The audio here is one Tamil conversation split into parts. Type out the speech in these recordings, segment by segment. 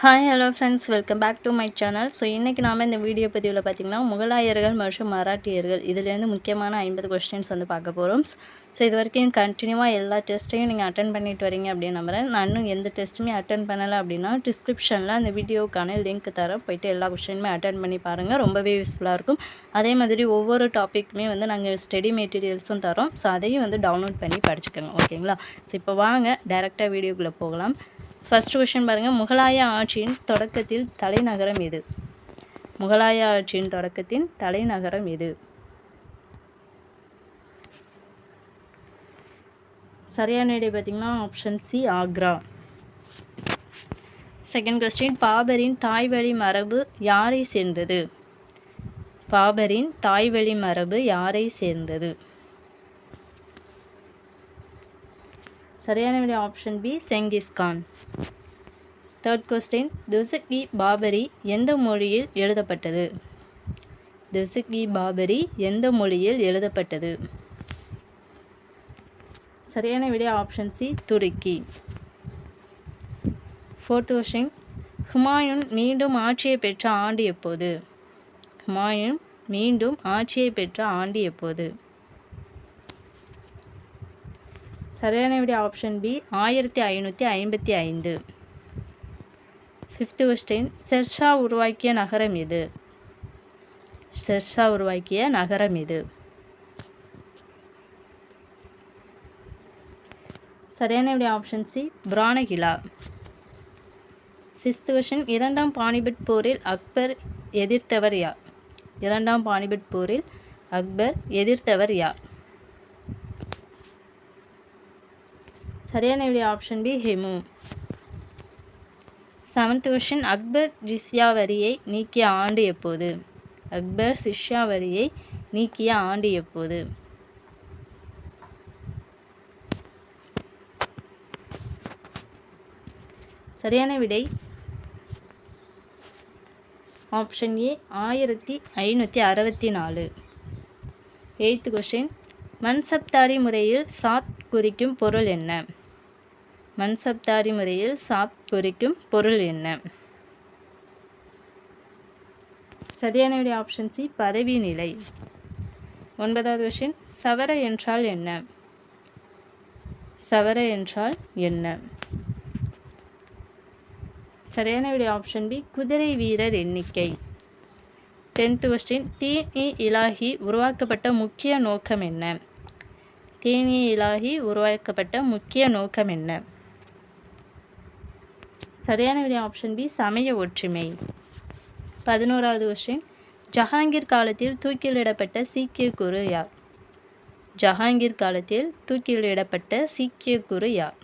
Hi hello friends, welcome back to my channel. So இன்றைக்கி நாம் இந்த வீடியோ பதிவில் பார்த்திங்கன்னா முகலாயர்கள் மற்றும் மராட்டியர்கள் இதுலேருந்து முக்கியமான 50 கொஸ்டின்ஸ் வந்து பார்க்க போகிறோம். ஸோ இது வரைக்கும் கண்டினியூவாக எல்லா டெஸ்ட்டையும் நீங்கள் அட்டன் பண்ணிட்டு வரீங்க அப்படின்னு நம்புகிறேன். நான் இன்னும் எந்த டெஸ்ட்டுமே அட்டன் பண்ணலை அப்படின்னா டிஸ்கிரிப்ஷனில் அந்த வீடியோக்கான லிங்க் தரேன், போய்ட்டு எல்லா கொஸ்டினுமே அட்டன் பண்ணி பாருங்கள், ரொம்பவே யூஸ்ஃபுல்லாக இருக்கும். அதே மாதிரி ஒவ்வொரு டாப்பிக்குமே வந்து நாங்கள் ஸ்டடி மெட்டீரியல்ஸும் தரோம். ஸோ அதையும் வந்து டவுன்லோட் பண்ணி படிச்சுக்கோங்க, ஓகேங்களா? ஸோ இப்போ வாங்க டைரெக்டாக வீடியோக்குள்ளே போகலாம். ஃபர்ஸ்ட் கொஸ்டின் பாருங்கள். முகலாய ஆட்சியின் தொடக்கத்தில் தலைநகரம் எது? முகலாய ஆட்சியின் தொடக்கத்தின் தலைநகரம் எது? சரியான விடை பார்த்திங்கன்னா option C, Agra. Second question. பாபரின் தாய்வழி மரபு யாரை சேர்ந்தது? பாபரின் தாய்வழி மரபு யாரை சேர்ந்தது? சரியான விடை option B, Genghis Khan. Third question. Tuzuk i Baburi எந்த மொழியில் எழுதப்பட்டது? துசுக்-இ பாபரி எந்த மொழியில் எழுதப்பட்டது? சரியான விடை ஆப்ஷன் சி, துருக்கி. Fourth question. ஹுமாயூன் மீண்டும் ஆட்சியை பெற்ற ஆண்டு எப்போது? ஹுமாயூன் மீண்டும் ஆட்சியை பெற்ற ஆண்டு எப்போது? சரியான விடை option B, 1555. Fifth question. Sher Shah உருவாக்கிய நகரம் எது? ஷெர்ஷா உருவாக்கிய நகரம் எது? சரியான விடை option C, Purana Qila. Sixth question. இரண்டாம் பானிபட் போரில் அக்பர் எதிர்த்தவர் யார்? இரண்டாம் பானிபட் போரில் அக்பர் எதிர்த்தவர் யார்? சரியான விடை option B, Hemu. Seventh question. Akbar ஜிஸ்யா வரியை நீக்கிய ஆண்டு எப்போது? அக்பர் ஜிஸ்யா வரியை நீக்கிய ஆண்டு எப்போது? சரியான விடை ஆப்ஷன் ஏ, 1564. Eighth question. மன்சப்தாரி முறையில் சாத் குறிக்கும் பொருள் என்ன? மன்சப்தாரி முறையில் சாத் குறிக்கும் பொருள் என்ன? சரியான விடை ஆப்ஷன் சி, பதவி நிலை. ஒன்பதாவது கொஸ்டின். சவர என்றால் என்ன? சவர என்றால் என்ன? சரியான விடை ஆப்ஷன் பி, குதிரை வீரர் எண்ணிக்கை. 10th question. தீன்-இ-இலாஹி உருவாக்கப்பட்ட முக்கிய நோக்கம் என்ன? தீன்-இ-இலாஹி உருவாக்கப்பட்ட முக்கிய நோக்கம் என்ன? சரியான விடை ஆப்ஷன் பி, சமய ஒற்றுமை. 11வது கொஸ்டின். ஜஹாங்கீர் காலத்தில் தூக்கிலிடப்பட்ட சீக்கிய குரு யார்? ஜஹாங்கீர் காலத்தில் தூக்கிலிடப்பட்ட சீக்கிய குரு யார்?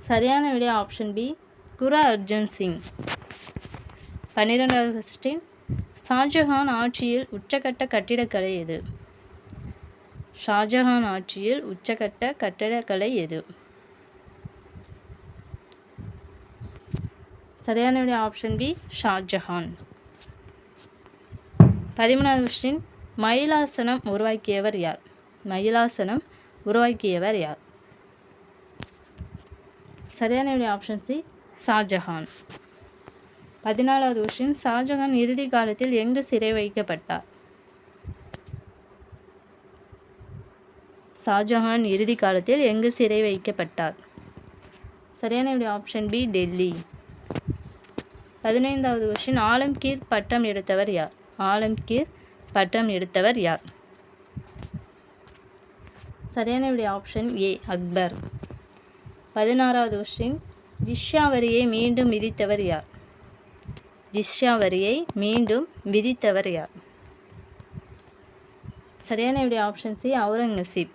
சரியான விடை ஆப்ஷன் பி, குரு அர்ஜுன் சிங். 12வது கொஸ்டின். ஷாஜஹான் ஆட்சியில் உச்சகட்ட கட்டிடக்கலை எது? ஷாஜஹான் ஆட்சியில் உச்சகட்ட கட்டிடக்கலை எது? சரியான விடை ஆப்ஷன் பி, ஷாஜஹான். 13வது கொஸ்டின். மயிலாசனம் உருவாக்கியவர் யார்? மயிலாசனம் உருவாக்கியவர் யார்? சரியான விடை ஆப்ஷன் சி, ஷாஜஹான். 14வது கொஸ்டின். ஷாஜஹான் இறுதி காலத்தில் எங்கு சிறை வைக்கப்பட்டார்? ஷாஜஹான் இறுதி காலத்தில் எங்கு சிறை வைக்கப்பட்டார்? சரியான விடை ஆப்ஷன் பி, டெல்லி. 15வது கொஸ்டின். ஆலம்கீர் பட்டம் எடுத்தவர் யார்? ஆலம்கீர் பட்டம் எடுத்தவர் யார்? சரியான விடை ஆப்ஷன் ஏ, அக்பர். 16வது கொஸ்டின். ஜிஸ்யா வரியை மீண்டும் விதித்தவர் யார்? ஜிஸ்யா வரியை மீண்டும் விதித்தவர் யார்? சரியான விடை ஆப்ஷன் சி, அவுரங்கசீப்.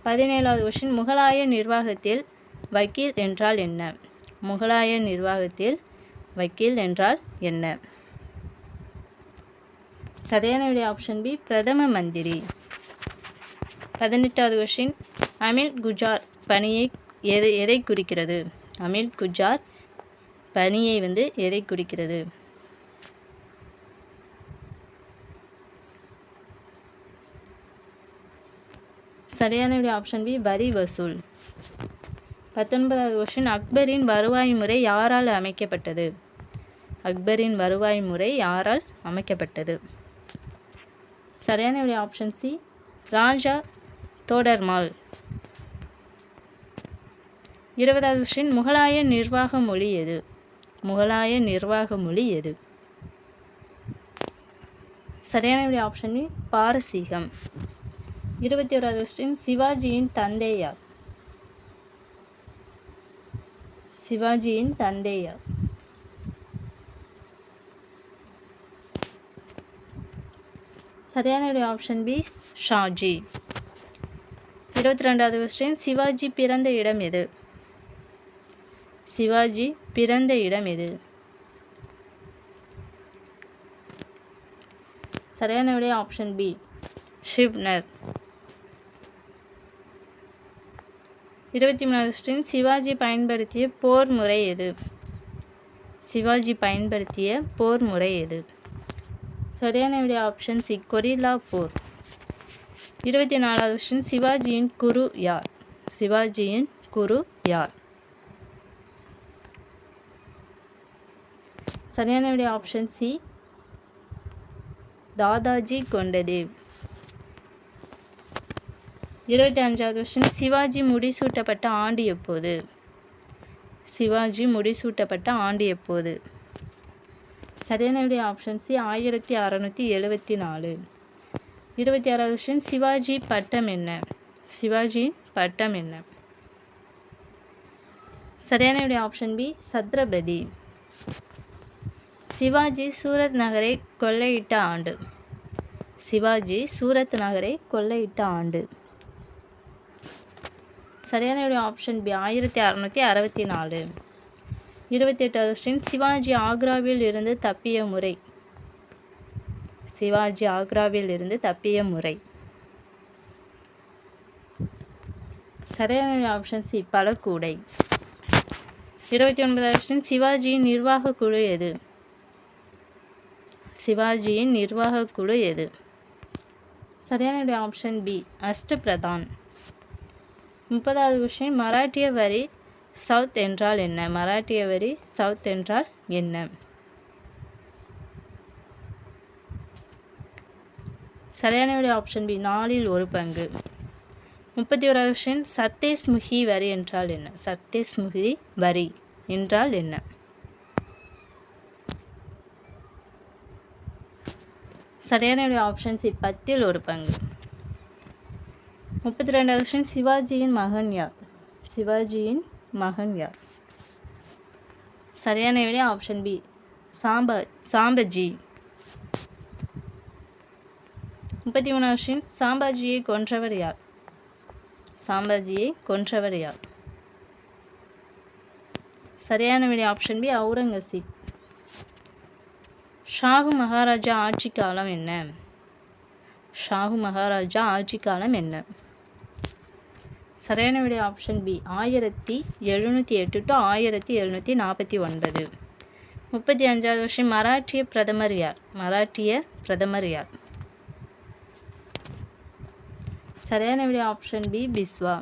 17வது கொஸ்டின். முகலாய நிர்வாகத்தில் வக்கீல் என்றால் என்ன? முகலாய நிர்வாகத்தில் வக்கீல் என்றால் என்ன? சரியான விடை ஆப்ஷன் பி, பிரதம மந்திரி. 18வது கொஸ்டின். அமில் குஜார் பணியை எதை குறிக்கிறது? அமில் குஜார் பணியை வந்து எதை குறிக்கிறது? சரியான விடை ஆப்ஷன் பி, வரி வசூல். 19வது கொஸ்டின் அக்பரின் வருவாய் முறை யாரால் அமைக்கப்பட்டது? அக்பரின் வருவாய் முறை யாரால் அமைக்கப்பட்டது? சரியான விடை ஆப்ஷன் சி, ராஜா தோடர்மால். 20வது கொஸ்டின் முகலாய நிர்வாக மொழி எது? முகலாய நிர்வாக மொழி எது? சரியான விடை ஆப்ஷன் பி, பாரசீகம். 21வது கொஸ்டின் சிவாஜியின் தந்தை யார்? சிவாஜியின் தந்தை யார்? சரியான விடை ஆப்ஷன் பி, ஷாஜி. 22வது கொஸ்டின் சிவாஜி பிறந்த இடம் எது? சிவாஜி பிறந்த இடம் எது? சரியான விடை ஆப்ஷன் பி, ஷிவ்னர். 23வது கொஸ்டின் சிவாஜி பயன்படுத்திய போர் முறை எது? சிவாஜி பயன்படுத்திய போர் முறை எது? சரியான விடை ஆப்ஷன் சி, கொரில்லா போர். 24வது கொஸ்டின் சிவாஜியின் குரு யார்? சிவாஜியின் குரு யார்? சரியான விடை ஆப்ஷன் சி, தாதாஜி கொண்டதேவ். 25வது கொஸ்டின் சிவாஜி முடிசூட்டப்பட்ட ஆண்டு எப்போது? சிவாஜி முடிசூட்டப்பட்ட ஆண்டு எப்போது? சரியான விடை ஆப்ஷன் சி, 1674. 26வது கொஸ்டின் சிவாஜி பட்டம் என்ன? சிவாஜி பட்டம் என்ன? சரியான விடை ஆப்ஷன் பி, சத்ரபதி. சிவாஜி சூரத் நகரை கொள்ளையிட்ட ஆண்டு? சிவாஜி சூரத் நகரை கொள்ளையிட்ட ஆண்டு? சரியான விடை ஆப்ஷன் பி, 1664. 28வது கொஸ்டின் சிவாஜி ஆக்ராவில் இருந்து தப்பிய முறை? சிவாஜி ஆக்ராவில் இருந்து தப்பிய முறை? சரியான விடை ஆப்ஷன் சி, பழக்கூடை. 29வது கொஸ்டின் சிவாஜியின் நிர்வாக குழு எது? சிவாஜியின் நிர்வாக குழு எது? சரியான விடை ஆப்ஷன் பி, அஷ்டபிரதான். 30வது கொஸ்டின் மராட்டிய வரி சவுத் என்றால் என்ன? மராட்டிய வரி சவுத் என்றால் என்ன? சரியான விடை ஆப்ஷன் பி, 1/4. 31வது கொஸ்டின் சர்தேஷ்முகி வரி என்றால் என்ன? சர்தேஷ்முகி வரி என்றால் என்ன? சரியான விடை ஆப்ஷன் சி, 10/1. 32வது கொஸ்டின் சிவாஜியின் மகன் யார்? சிவாஜியின் மகன் யார்? சரியான விடை ஆப்ஷன் பி, சாம்பஜி. 33வது கொஸ்டின் சாம்பாஜியை கொன்றவர் யார்? சாம்பாஜியை கொன்றவர் யார்? சரியான விடை ஆப்ஷன் பி, அவுரங்கசீப். ஷாஹு மகாராஜா ஆட்சி காலம் என்ன? ஷாஹு மகாராஜா ஆட்சி காலம் என்ன? சரியான விடை ஆப்ஷன் பி, 1708 to 1749. 35வது கொஸ்டின் மராட்டிய பிரதமர் யார்? மராட்டிய பிரதமர் யார்? சரியான விடை ஆப்ஷன் பி, பிஸ்வா.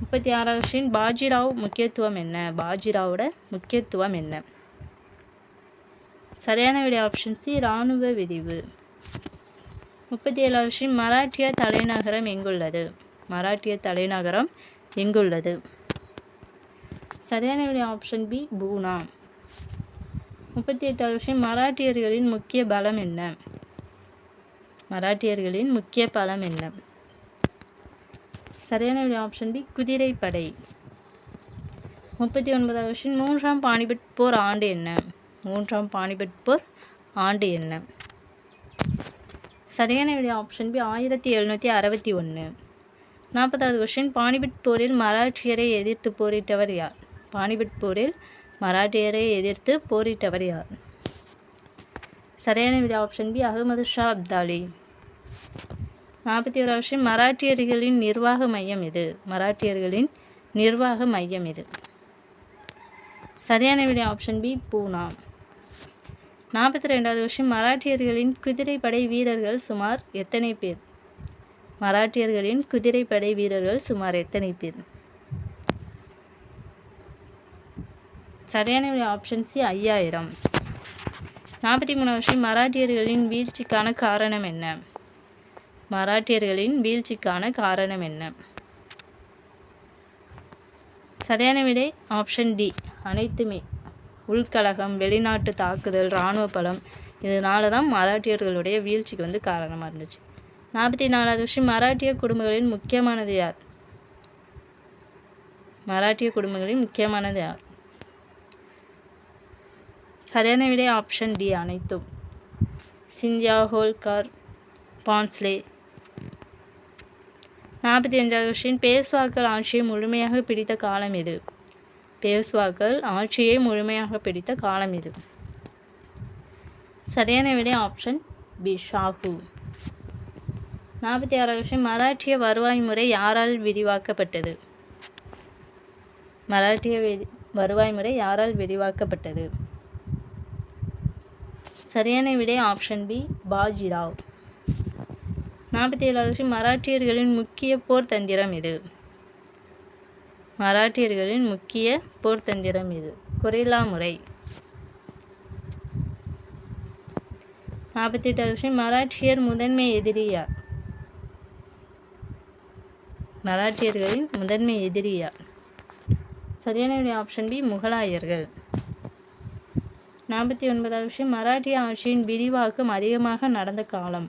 36வது கொஸ்டின் பாஜிராவ் முக்கியத்துவம் என்ன? பாஜிராவோட முக்கியத்துவம் என்ன? சரியான விடை ஆப்ஷன் சி, இராணுவ விரிவு. 37வது கொஸ்டின் மராட்டிய தலைநகரம் எங்குள்ளது? மராட்டிய தலைநகரம் எங்குள்ளது? சரியான விடை ஆப்ஷன் பி, பூனா. 38வது கொஸ்டின் மராட்டியர்களின் முக்கிய பலம் என்ன? மராட்டியர்களின் முக்கிய பலம் என்ன? சரியான விடை ஆப்ஷன் பி, குதிரைப்படை. 39வது கொஸ்டின் 3ஆம் பானிபட் போர் ஆண்டு என்ன? 3ஆம் பானிபட் போர் ஆண்டு என்ன? சரியான விடை ஆப்ஷன் பி, 1761. 40வது கொஸ்டின் பானிபட் போரில் மராட்டியரை எதிர்த்து போரிட்டவர் யார்? பானிபட் போரில் மராட்டியரை எதிர்த்து போரிட்டவர் யார்? சரியான விடை ஆப்ஷன் பி, அகமது ஷா அப்தாலி. 41வது கொஸ்டின் மராட்டியர்களின் நிர்வாக மையம் எது? மராட்டியர்களின் நிர்வாக மையம் எது? சரியான விடை ஆப்ஷன் பி, பூனா. 42வது கொஸ்டின் மராட்டியர்களின் குதிரைப்படை வீரர்கள் சுமார் எத்தனை பேர்? மராட்டியர்களின் குதிரைப்படை வீரர்கள் சுமார் எத்தனை பேர்? சரியான விடை ஆப்ஷன் சி 5000. 43 கொஸ்டின் மராட்டியர்களின் வீழ்ச்சிக்கான காரணம் என்ன? மராட்டியர்களின் வீழ்ச்சிக்கான காரணம் என்ன? சரியான விடை ஆப்ஷன் டி அனைத்துமே. உள்கலகம், வெளிநாட்டு தாக்குதல், இராணுவ பலம், இதனால தான் மராட்டியர்களுடைய வீழ்ச்சிக்கு வந்து காரணமாக இருந்துச்சு. 44வது கொஸ்டின் மராட்டிய குடும்பங்களின் முக்கியமானது யார்? மராட்டிய குடும்பங்களின் முக்கியமானது யார்? சரியான விடை ஆப்ஷன் டி அனைத்தும். சிந்தியா, ஹோல்கர், பான்ஸ்லே. 45வது கொஸ்டின் பேஷ்வாக்கள் ஆட்சியை முழுமையாக பிடித்த காலம் எது? பேஷ்வாக்கள் ஆட்சியை முழுமையாக பிடித்த காலம் எது? சரியான விடை ஆப்ஷன் பி ஷாஹு. 46வது கொஸ்டின் மராட்டிய வருவாய் முறை யாரால் விரிவாக்கப்பட்டது? மராட்டிய வருவாய் முறை யாரால் விரிவாக்கப்பட்டது? சரியான விடை ஆப்ஷன் பி பாஜிராவ். 47வது கொஸ்டின் மராட்டியர்களின் முக்கிய போர் தந்திரம் எது? மராட்டியர்களின் முக்கிய போர் தந்திரம் எது? கொரில்லா முறை. 48வது கொஸ்டின் மராட்டியர் முதன்மை எதிரி யார்? மராட்டியர்களின் முதன்மை எதிரி யார்? சரியான விடை ஆப்ஷன் பி முகலாயர்கள். 49வது கொஸ்டின் மராட்டிய ஆட்சியின் விரிவாக்கம் அதிகமாக நடந்த காலம்?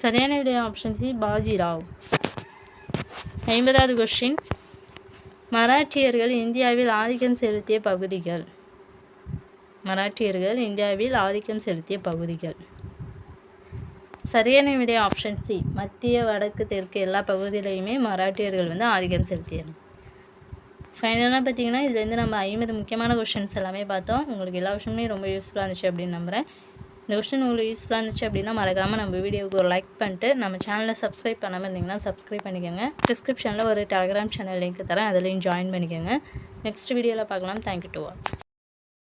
சரியான விடை ஆப்ஷன் சி பாஜிராவ். 50வது கொஸ்டின் மராட்டியர்கள் இந்தியாவில் ஆதிக்கம் செலுத்திய பகுதிகள்? மராட்டியர்கள் இந்தியாவில் ஆதிக்கம் செலுத்திய பகுதிகள். சரியான விடை ஆப்ஷன் சி மத்திய, வடக்கு, தெற்கு எல்லா பகுதியிலையுமே மராட்டியர்கள் வந்து ஆதிக்கம் செலுத்தியது. ஃபைனலாக பார்த்தீங்கன்னா இதுலேருந்து நம்ம 50 முக்கியமான கொஸ்டின்ஸ் எல்லாமே பார்த்தோம். உங்களுக்கு எல்லா விஷயமே ரொம்ப யூஸ்ஃபுல்லாக இருந்துச்சு அப்படின்னு நம்புகிறேன். இந்த கொஸ்டின் உங்களுக்கு யூஸ்ஃபுல்லாக இருந்துச்சு அப்படின்னா மறக்காமல் நம்ம வீடியோவுக்கு ஒரு லைக் பண்ணிட்டு நம்ம சேனலை சப்ஸ்கிரைப் பண்ணாமல் இருந்தீங்கன்னா சப்ஸ்கிரைப் பண்ணிக்கோங்க. டிஸ்கிரிப்ஷனில் ஒரு டெலிகிராம் சேனல் லிங்க் தரேன், அதுலேயும் ஜாயின் பண்ணிக்கோங்க. நெக்ஸ்ட் வீடியோவில் பார்க்கலாம். Thank you to all.